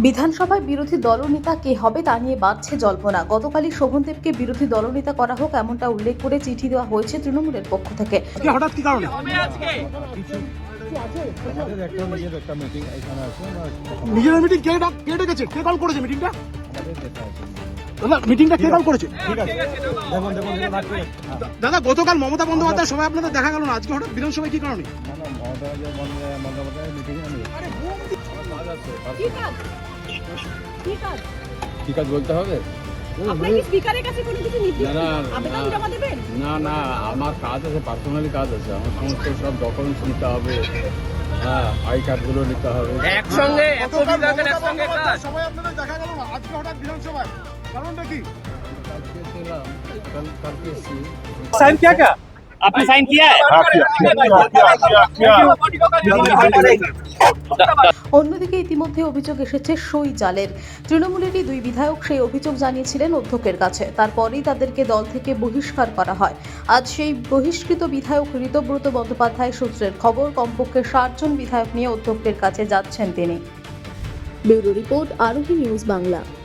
বিধানসভায় বিরোধী দলনেতা কে হবে তা নিয়ে বাড়ছে জল্পনা। গতকালই শোভনদেবকে বিরোধী দলনেতা করা হোক এমনটা উল্লেখ করে চিঠি দেওয়া হয়েছে তৃণমূলের পক্ষ থেকে। হঠাৎ কি কারণে নিজের মিটিং কে ডেকেছে, কে কল করেছে মিটিংটা? দাদা মিটিংটা কে কল করেছে? দাদা গতকাল মমতা বন্দ্যোপাধ্যায় সবাই আপনাদের দেখা গেল না, আজকে হঠাৎ বিধানসভায় কি কারণে? কি কাজ বলতে হবে? না না, আমার কাজ আছে, পার্সোনালি কাজ আছে। আমার সমস্ত সব ডকুমেন্টস নিতে হবে, হ্যাঁ, আই কার্ডগুলো নিতে হবে। একসঙ্গে এত বিভাগের একসঙ্গে কাজ। সবাই আপনাদের দেখা গেল না, আজকে হঠাৎ বিধানসভায় কারণটা কি? কালকে ছিলাম, কালকে এসেছি। साइन किया क्या? आपने साइन किया है? অন্যদিকে ইতিমধ্যে অভিযোগ এসেছে সই জালের। তৃণমূলেরই দুই বিধায়ক সেই অভিযোগ জানিয়েছিলেন অধ্যক্ষের কাছে, তারপরেই তাদেরকে দল থেকে বহিষ্কার করা হয়। আজ সেই বহিষ্কৃত বিধায়ক ঋতব্রত বন্দ্যোপাধ্যায় সূত্রের খবর, কমপক্ষে 60 জন বিধায়ক নিয়ে অধ্যক্ষের কাছে যাচ্ছেন তিনি। ব্যুরো রিপোর্ট, আরোহী নিউজ বাংলা।